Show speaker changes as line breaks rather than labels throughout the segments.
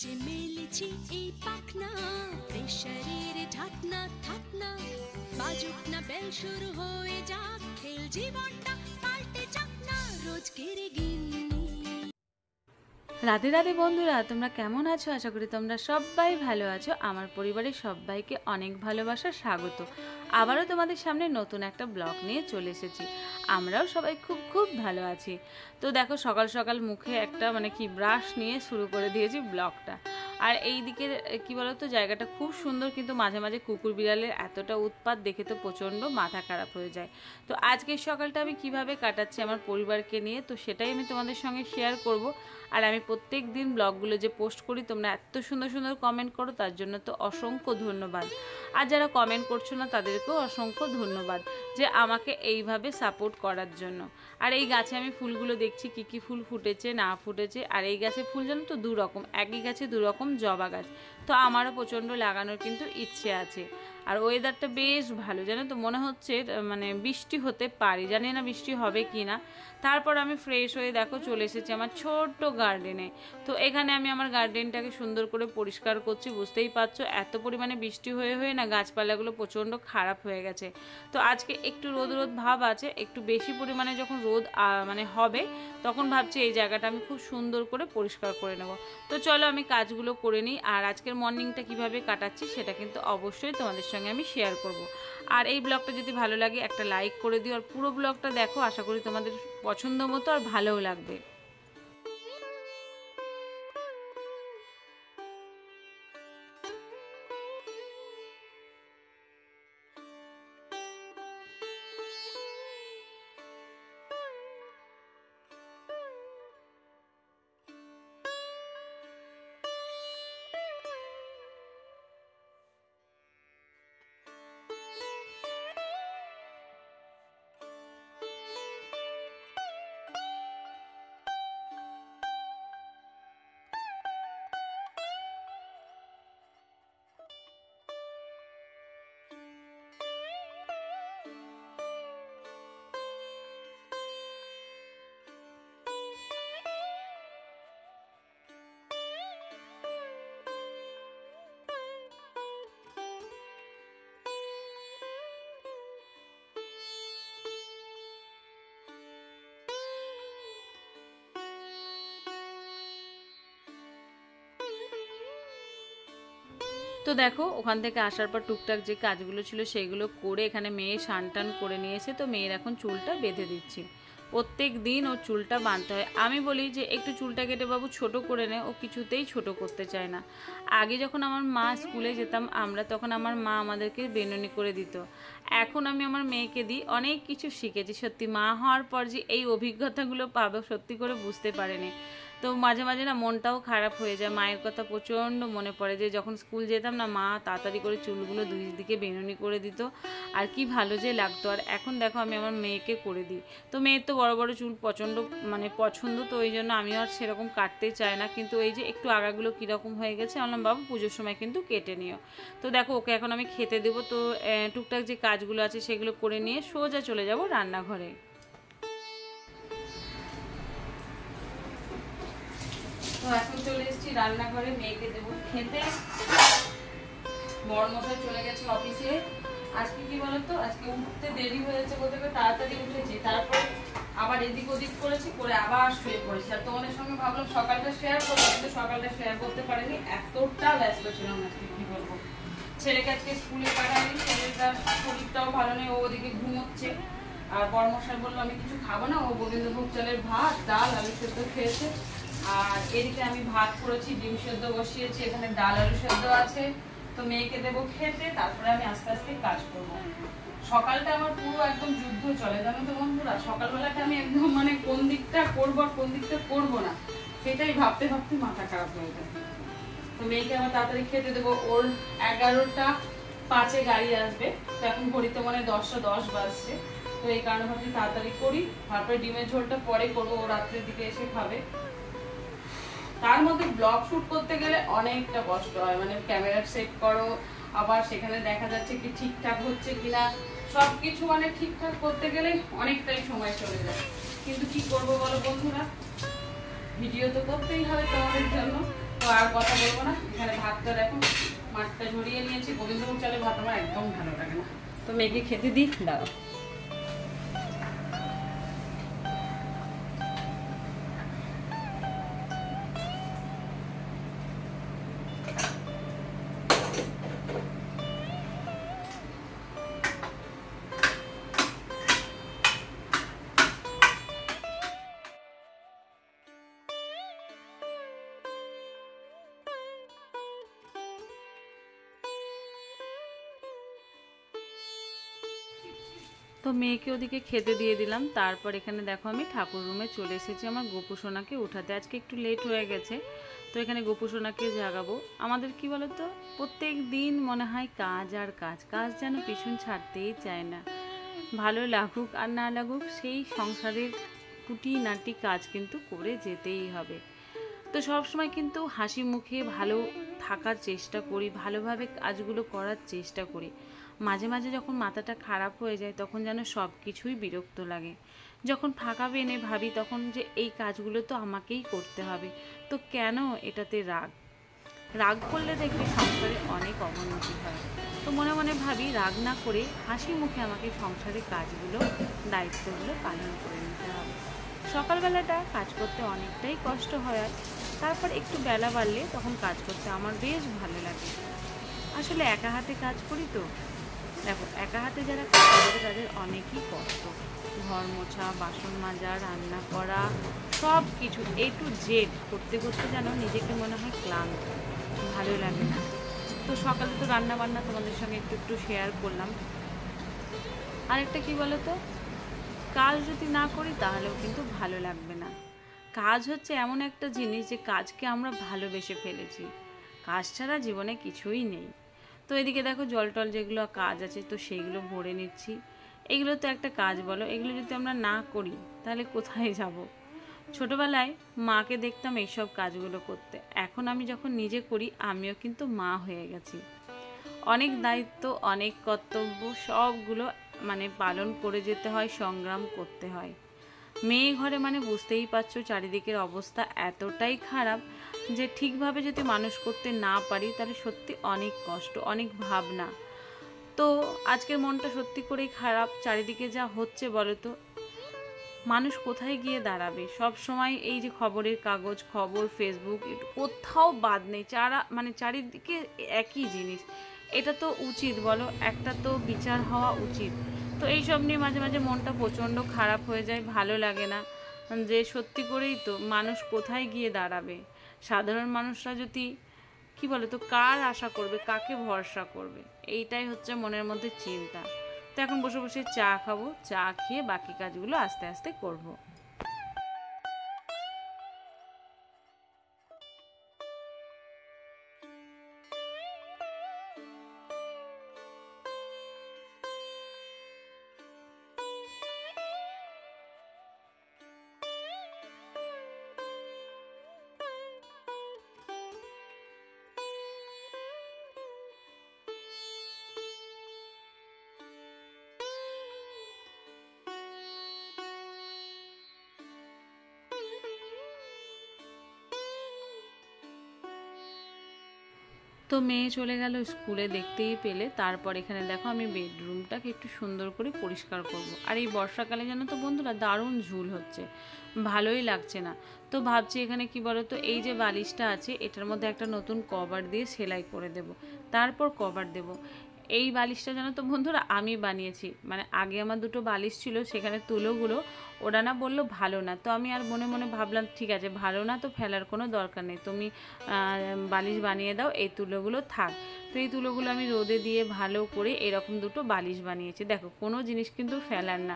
যে মেলেছি এই পাখনা, প্রেশারের ঢাকনা থাকনা, বাজুক না বেল শুরু হয়ে যাক, খেল জীবনটা পাল্টে যাক না রোজকের গিন্নি।
রাধে রাধে বন্ধুরা, তোমরা কেমন আছো? আশা করি তোমরা সবাই ভালো আছো। আমার পরিবারের সবাইকে অনেক ভালোবাসা, স্বাগত। আবারও তোমাদের সামনে নতুন একটা ব্লগ নিয়ে চলে এসেছি। আমরাও সবাই খুব খুব ভালো আছি। তো দেখো, সকাল সকাল মুখে একটা ব্রাশ নিয়ে শুরু করে দিয়েছি ব্লগটা। আর এই দিকের কি বলতো, জায়গাটা খুব সুন্দর, কিন্তু মাঝে মাঝে কুকুর বিড়ালের এতটা উৎপাত দেখে তো প্রচণ্ড মাথা খারাপ হয়ে যায়। তো আজকের সকালটা আমি কিভাবে কাটাচ্ছি আমার পরিবারকে নিয়ে, তো সেটাই আমি তোমাদের সঙ্গে শেয়ার করব। আর আমি প্রত্যেক দিন ব্লগগুলো যে পোস্ট করি, তোমরা এত সুন্দর সুন্দর কমেন্ট করো, তার জন্য তো অসংখ্য ধন্যবাদ। আর যারা কমেন্ট করছো না, তাদেরকেও অসংখ্য ধন্যবাদ যে আমাকে এইভাবে সাপোর্ট করার জন্য। আর এই গাছে আমি ফুলগুলো দেখছি কী কী ফুল ফুটেছে না ফুটেছে। আর এই গাছে ফুল জানো তো 2 রকম, একই গাছে 2 রকম জবা গাছ। তো আমারও প্রচণ্ড লাগানোর কিন্তু ইচ্ছে আছে। আর ওয়েদারটা বেশ ভালো, জানো তো, মনে হচ্ছে বৃষ্টি হতে পারে, জানি না বৃষ্টি হবে কি না। তারপর আমি ফ্রেশ হয়ে দেখো চলে এসেছি আমার ছোট্ট গার্ডেনে। তো এখানে আমি আমার গার্ডেনটাকে সুন্দর করে পরিষ্কার করছি। বুঝতেই পারছো, এত পরিমাণে বৃষ্টি হয়ে হয়ে না গাছপালাগুলো প্রচণ্ড খারাপ হয়ে গেছে। তো আজকে একটু রোদ রোদ ভাব আছে, একটু বেশি পরিমাণে যখন রোদ হবে, তখন ভাবছি এই জায়গাটা আমি খুব সুন্দর করে পরিষ্কার করে নেব। তো চলো আমি কাজগুলো করে নিই। আর আজকের মর্নিংটা কিভাবে কাটাচ্ছি সেটা কিন্তু অবশ্যই তোমাদের সঙ্গে আমি শেয়ার করব। আর এই ব্লগটা যদি ভালো লাগে একটা লাইক করে দিও, আর পুরো ব্লগটা দেখো, আশা করি তোমাদের পছন্দ মতো আর ভালোও লাগবে। তো দেখো, ওখান থেকে আসার পর টুকটাক যে কাজগুলো ছিল সেগুলো করে এখানে মেয়ে স্নান টান করে নিয়েছে। তো মেয়ের এখন চুলটা বেঁধে দিচ্ছি। প্রত্যেক দিন ওর চুলটা বাঁধতে হয়। আমি বলি যে একটু চুলটা কেটে বাবু ছোট করে নে, ও কিছুতেই ছোট করতে চায় না। আগে যখন আমার মা স্কুলে যেতাম আমরা, তখন আমার মা আমাদেরকে বেনুনি করে দিত। এখন আমি আমার মেয়েকে দিই, অনেক কিছু শিখেছি। সত্যি মা হওয়ার পর যে এই অভিজ্ঞতাগুলো পাবো, সত্যি করে বুঝতে পারিনি। তো মাঝে মাঝে না মনটাও খারাপ হয়ে যায়, মায়ের কথা প্রচণ্ড মনে পড়ে যে যখন স্কুল যেতাম না, মা তাড়াতাড়ি করে চুলগুলো 2 দিকে বেনুনি করে দিত, আর কি ভালো যে লাগতো। আর এখন দেখো আমি আমার মেয়েকে করে দিই। তো মেয়ের তো বড় বড় চুল পছন্দ, তো ওই জন্য আমিও আর সেরকম কাটতে চাই না। কিন্তু এই যে একটু আগাগুলো কীরকম হয়ে গেছে, বললাম বাবু পুজোর সময় কিন্তু কেটে নিও। তো দেখো ওকে এখন আমি খেতে দেবো। তো টুকটাক যে কাজগুলো আছে সেগুলো করে নিয়ে সোজা চলে যাব রান্নাঘরে। তো এখন চলে এসেছি রান্নাঘরে, মেয়েকে দেবো খেতে। বড় মশাই চলে গেছে অফিসে। আজকে কি বলতো, আজকে উঠতে দেরি হয়েছে, বলতে গেলে তাড়াতাড়ি উঠেছি, তারপর আবার এদিক ওদিক করেছি, করে আবার শুয়ে পড়েছি। আর তোমাদের সঙ্গে ভাবলাম সকালটা শেয়ার করবো, কিন্তু সকালটা শেয়ার করতে পারিনি, এতটা ব্যস্ত ছিলাম আজকে, কি বলবো। ছেলেকে আজকে স্কুলে পাঠাইনি, ছেলেটার শরীরটাও ভালো নেই, ও ওদিকে ঘুমোচ্ছে। আর বড় মশাই বললো আমি কিছু খাবো না, ও গোবিন্দভোগ চালের ভাত, ডাল, আলু সেদ্ধ খেয়েছে। আর এদিকে আমি ভাত করেছি, ডিম সেদ্ধ বসিয়েছি, এখানে ডাল আলু সেদ্ধ আছে। তো মেয়েকে দেবো খেতে, তারপরে আমি আস্তে আস্তে কাজ করবো। সকালটা আমার পুরো একদম যুদ্ধ চলে, জানো তো বন্ধুরা। সকালবেলাটা আমি একদম কোন দিকটা করবো আর কোন দিকটা করবো না, সেটাই ভাবতে ভাবতে মাথা খারাপ হয়ে যায়। তো মেয়েকে আমার তাড়াতাড়ি খেতে দেবো। ওর 11টা 5-এ গাড়ি আসবে। তো এখন ঘড়িতে 10টা 10 বাজছে। তো এই কারণে ভাবছি তাড়াতাড়ি করি, তারপরে ডিমের ঝোলটা পরে করবো, ও রাত্রের দিকে এসে খাবে। তার মধ্যে ব্লগ শুট করতে গেলে অনেকটা কষ্ট হয়, ক্যামেরা সেট করো, আবার সেখানে দেখা যাচ্ছে কি ঠিকঠাক হচ্ছে কিনা, সবকিছু ঠিকঠাক করতে গেলে অনেকটাই সময় চলে যায়। কিন্তু কি করবো বলো বন্ধুরা, ভিডিও তো করতেই হবে তোমাদের জন্য, তো আর কথা বলবো না। এখানে ভাতটা দেখো মাঠটা ঝরিয়ে নিয়েছি, গোবিন্দভোগ চালের ভাত আমার একদম ভালো লাগে না, তো মেয়েকে খেতে দিই, দাঁড়াও। তো মেয়েকে ওদিকে খেতে দিয়ে দিলাম, তারপর এখানে দেখো আমি ঠাকুর রুমে চলে এসেছি আমার গোপু সোনাকে উঠাতে। আজকে একটু লেট হয়ে গেছে, তো এখানে গোপু সোনাকে জাগাবো। আমাদের কি বলতো, প্রত্যেক দিন মনে হয় কাজ আর কাজ, কাজ যেন পিছন ছাড়তেই চায় না। ভালো লাগুক আর না লাগুক, সেই সংসারের খুঁটিনাটি কাজ কিন্তু করে যেতেই হবে। তো সবসময় কিন্তু হাসি মুখে ভালো থাকার চেষ্টা করি, ভালোভাবে কাজগুলো করার চেষ্টা করি। মাঝে মাঝে যখন মাথাটা খারাপ হয়ে যায় তখন যেন সব কিছুই বিরক্ত লাগে। যখন ফাঁকা পেনে ভাবি তখন যে এই কাজগুলো তো আমাকেই করতে হবে, তো কেন এটাতে রাগ? রাগ করলে দেখবে সংসারে অনেক অবনতি হয়। তো মনে মনে ভাবি রাগ না করে হাসি মুখে আমাকে সংসারের কাজগুলো, দায়িত্বগুলো পালন করে নিতে হবে। সকালবেলাটা কাজ করতে অনেকটাই কষ্ট হয়, তারপর একটু বেলা বাড়লে তখন কাজ করতে আমার বেশ ভালো লাগে। আসলে একা হাতে কাজ করি তো, দেখো একা হাতে যারা কাজ করে তাদের অনেকই কষ্ট। ঘর মোছা, বাসন মাজা, রান্না করা, সব কিছু A to Z করতে করতে যেন নিজেকে মনে হয় ক্লান্ত, ভালো লাগে না। তো সকালে তো রান্না বান্না তোমাদের সঙ্গে একটু একটু শেয়ার করলাম। আরেকটা কি বলো তো, কাজ যদি না করি তাহলেও কিন্তু ভালো লাগবে না। কাজ হচ্ছে এমন একটা জিনিস যে কাজকে আমরা ভালোবেসে ফেলেছি, কাজ ছাড়া জীবনে কিছুই নেই। তো এদিকে দেখো জল টল যেগুলো কাজ আছে তো সেইগুলো ভরে নিচ্ছি। এগুলো তো একটা কাজ বলো, এগুলো যদি আমরা না করি তাহলে কোথায় যাব? ছোটবেলায় মাকে দেখতাম এইসব কাজগুলো করতে, এখন আমি যখন নিজে করি আমিও কিন্তু মা হয়ে গেছি। অনেক দায়িত্ব, অনেক কর্তব্য, সবগুলো মানে পালন করে যেতে হয়, সংগ্রাম করতে হয়। মেয়ে ঘরে মানে বুঝতেই পারছো চারিদিকের অবস্থা এতটাই খারাপ যে ঠিকভাবে যদি মানুষ করতে না পারি তাহলে সত্যি অনেক কষ্ট, অনেক ভাবনা। তো আজকের মনটা সত্যি করেই খারাপ, চারিদিকে যা হচ্ছে বলো তো, মানুষ কোথায় গিয়ে দাঁড়াবে? সব সময় এই যে খবরের কাগজ, খবর, ফেসবুক, কোথাও বাদ নেই, মানে চারিদিকে একই জিনিস। এটা তো উচিত বলো, একটা তো বিচার হওয়া উচিত। তো এইসব নিয়ে মাঝে মাঝে মনটা প্রচণ্ড খারাপ হয়ে যায়, ভালো লাগে না। যে সত্যি করেই তো মানুষ কোথায় গিয়ে দাঁড়াবে? সাধারণ মানুষরা যদি কি বলে তো কার আশা করবে, কাকে ভরসা করবে? এইটাই হচ্ছে মনের মধ্যে চিন্তা। তো এখন বসে বসে চা খাবো, চা খেয়ে বাকি কাজগুলো আস্তে আস্তে করব। তো মেয়ে চলে গেল স্কুলে, দেখতেই পেলে। তারপর এখানে দেখো আমি বেডরুমটাকে একটু সুন্দর করে পরিষ্কার করব। আর এই বর্ষাকালে জানো তো বন্ধুরা দারুণ ঝুল হচ্ছে, ভালোই লাগছে না। তো ভাবছি এখানে কি বলো তো, এই যে বালিশটা আছে এটার মধ্যে একটা নতুন কভার দিয়ে সেলাই করে দেব, তারপর কভার দেব। এই বালিশটা জানো তো বন্ধুরা আমি বানিয়েছি, মানে আগে আমার দুটো বালিশ ছিল সেখানে তুলোগুলো ওরা না বললো ভালো না, তো আমি আর মনে মনে ভাবলাম ঠিক আছে ভালো না তো ফেলার কোনো দরকার নেই, তুমি বালিশ বানিয়ে দাও, এই তুলোগুলো থাক। তো এই তুলোগুলো আমি রোদে দিয়ে ভালো করে এরকম দুটো বালিশ বানিয়েছি। দেখো কোনো জিনিস কিন্তু ফেলার না,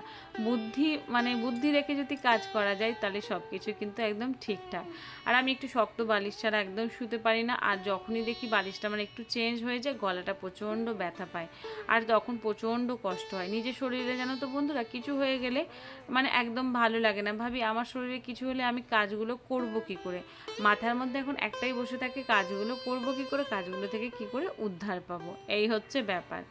বুদ্ধি রেখে যদি কাজ করা যায় তাহলে সব কিছু কিন্তু একদম ঠিকঠাক। আর আমি একটু শক্ত বালিশ ছাড়া একদম শুতে পারি না, আর যখনই দেখি বালিশটা আমার একটু চেঞ্জ হয়ে যায় গলাটা প্রচণ্ড ব্যথা পায়, আর তখন প্রচণ্ড কষ্ট হয়। নিজের শরীরে জানো তো বন্ধুরা কিছু হয়ে গেলে মানে একদম ভালো লাগে না, ভাবি আমার শরীরে কিছু হলে আমি কাজগুলো করব কি করে? মাথার মধ্যে এখন একটাই বসে থাকে, কাজগুলো করব কি করে, কাজগুলো থেকে কি করে উদ্ধার পাবো, এই হচ্ছে ব্যাপার।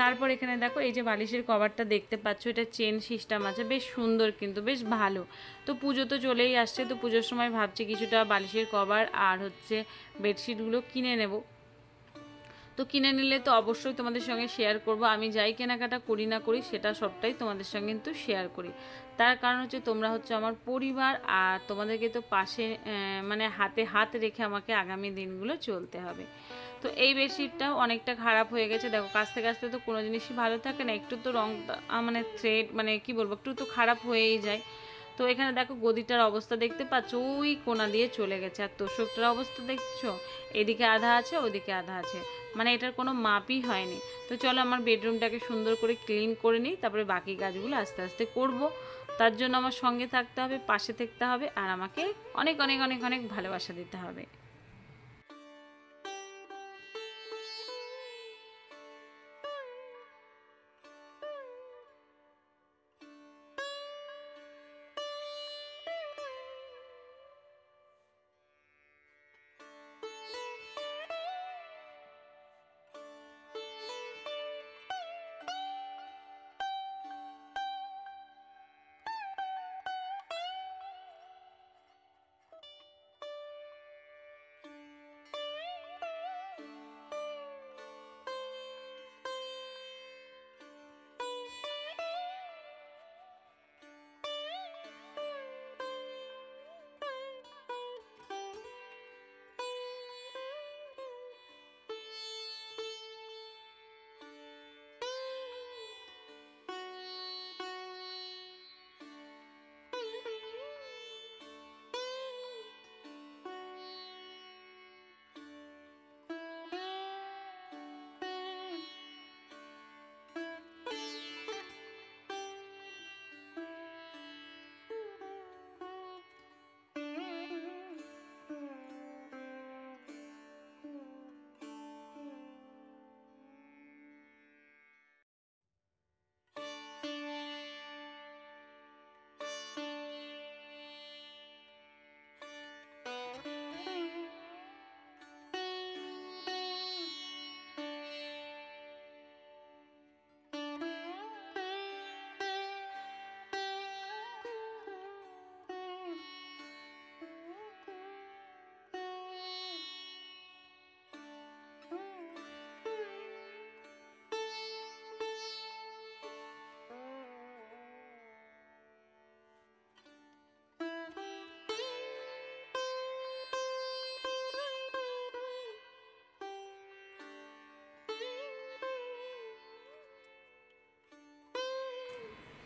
তারপর এখানে দেখো এই যে বালিশের কভারটা দেখতে পাচ্ছ, এটা চেন সিস্টেম আছে, বেশ সুন্দর কিন্তু বেশ ভালো। তো পুজো তো চলেই আসছে, তো পুজোর সময় ভাবছি কিছুটা বালিশের কভার আর হচ্ছে বেডশিটগুলো কিনে নেব। তো কিনে নিলে তো অবশ্যই তোমাদের সঙ্গে শেয়ার করব। আমি যাই কেনাকাটা করি না করি সেটা সবটাই তোমাদের সঙ্গে কিন্তু শেয়ার করি। তার কারণ হচ্ছে তোমরা হচ্ছে আমার পরিবার, আর তোমাদেরকে তো পাশে মানে হাতে হাত রেখে আমাকে আগামী দিনগুলো চলতে হবে। তো এই বেডশিটটাও অনেকটা খারাপ হয়ে গেছে, দেখো কাচতে কাচতে তো কোনো জিনিসই ভালো থাকে না, একটু তো রং মানে থ্রেড মানে কি বলবো, একটু তো খারাপ হয়েই যায়। তো এখানে দেখো গদিটার অবস্থা দেখতে পাচ্ছ, ওই কোণা দিয়ে চলে গেছে। আর তোষকটার অবস্থা দেখছো, এদিকে আধা আছে ওদিকে আধা আছে, মানে এটার কোনো মাপই হয়নি। তো চলো আমার বেডরুমটাকে সুন্দর করে ক্লিন করে নিই, তারপরে বাকি কাজগুলো আস্তে আস্তে করব। তার জন্য আমার সঙ্গে থাকতে হবে, পাশে থাকতে হবে, আর আমাকে অনেক অনেক অনেক অনেক ভালোবাসা দিতে হবে।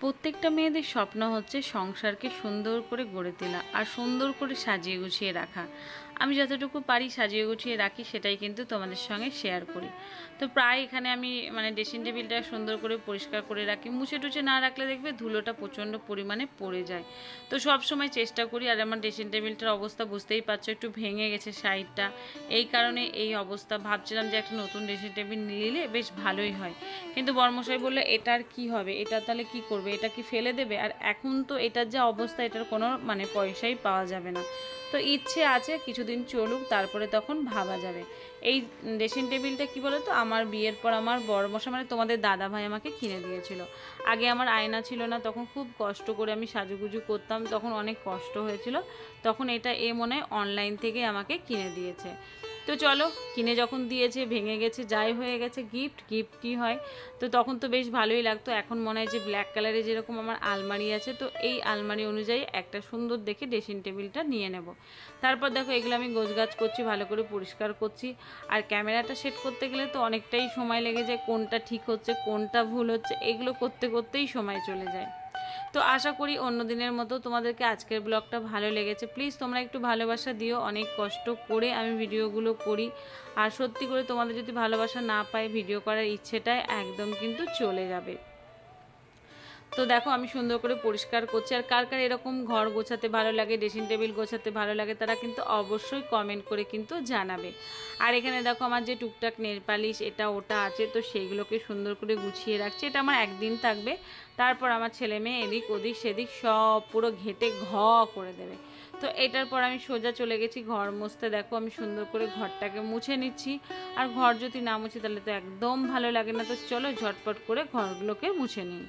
প্রত্যেকটা মেয়েদের স্বপ্ন হচ্ছে সংসারকে সুন্দর করে গড়ে তোলা আর সুন্দর করে সাজিয়ে গুছিয়ে রাখা। আমি যতটুকু পারি সাজিয়ে গুছিয়ে রাখি, সেটাই কিন্তু তোমাদের সঙ্গে শেয়ার করি। তো প্রায় এখানে আমি মানে ড্রেসিং টেবিলটা সুন্দর করে পরিষ্কার করে রাখি, মুছে টুছে না রাখলে দেখবে ধুলোটা প্রচণ্ড পরিমাণে পড়ে যায়। তো সব সময় চেষ্টা করি। আর আমার ড্রেসিং টেবিলটার অবস্থা বুঝতেই পারছো, একটু ভেঙে গেছে সাইডটা, এই কারণে এই অবস্থা। ভাবছিলাম যে একটা নতুন ড্রেসিং টেবিল নিলে বেশ ভালোই হয়, কিন্তু বর্মশাই বললো এটার কি হবে, এটা তাহলে কি করবে, এটা কি ফেলে দেবে? আর এখন তো এটার যা অবস্থা, এটার কোনো মানে পয়সাই পাওয়া যাবে না। তো ইচ্ছে আছে কিছুদিন চলুক, তারপরে তখন ভাবা যাবে। এই ড্রেসিং টেবিলটা কি বলো তো, আমার বিয়ের পর আমার বড়মশাই মানে তোমাদের দাদা ভাই আমাকে কিনে দিয়েছিল। আগে আমার আয়না ছিল না, তখন খুব কষ্ট করে আমি সাজুগুজু করতাম, তখন অনেক কষ্ট হয়েছিল। তখন এটা মনে হয় অনলাইন থেকে আমাকে কিনে দিয়েছে। তো চলো, কিনে যখন দিয়েছে, ভেঙে গেছে, যাই হয়ে গেছে, গিফট গিফট কী হয়। তো তখন তো বেশ ভালোই লাগতো। এখন মনে হয় যে ব্ল্যাক কালারে যেরকম আমার আলমারি আছে, তো এই আলমারি অনুযায়ী একটা সুন্দর দেখে ড্রেসিং টেবিলটা নিয়ে নেব। তারপর দেখো এগুলো আমি গোছগাছ করছি, ভালো করে পরিষ্কার করছি। আর ক্যামেরাটা সেট করতে গেলে তো অনেকটাই সময় লেগে যায়, কোনটা ঠিক হচ্ছে কোনটা ভুল হচ্ছে এগুলো করতে করতেই সময় চলে যায়। তো আশা করি অন্য দিনের মতো তোমাদেরকে আজকের ব্লগটা ভালো লেগেছে। প্লিজ তোমরা একটু ভালোবাসা দিও, অনেক কষ্ট করে আমি ভিডিওগুলো করি। আর সত্যি করে তোমাদের যদি ভালোবাসা না পাই, ভিডিও করার ইচ্ছেটাই একদম কিন্তু চলে যাবে। তো দেখো আমি সুন্দর করে পরিষ্কার করছি। আর কার কার এরকম ঘর গোছাতে ভালো লাগে, ড্রেসিং টেবিল গোছাতে ভালো লাগে, তারা কিন্তু অবশ্যই কমেন্ট করে কিন্তু জানাবে। আর এখানে দেখো আমার যে টুকটাক নেল পালিশ এটা ওটা আছে, তো সেইগুলোকে সুন্দর করে গুছিয়ে রাখছি। এটা আমার একদিন থাকবে, তারপর আমার ছেলে মেয়ে এদিক ওদিক সেদিক সব পুরো ঘেটে ঘ করে দেবে। তো এটার পর আমি সোজা চলে গেছি ঘর মুছতে। দেখো আমি সুন্দর করে ঘরটাকে মুছে নিচ্ছি, আর ঘর যদি না মুছি তাহলে তো একদম ভালো লাগে না। তো চলো ঝটপট করে ঘরগুলোকে মুছে নিই।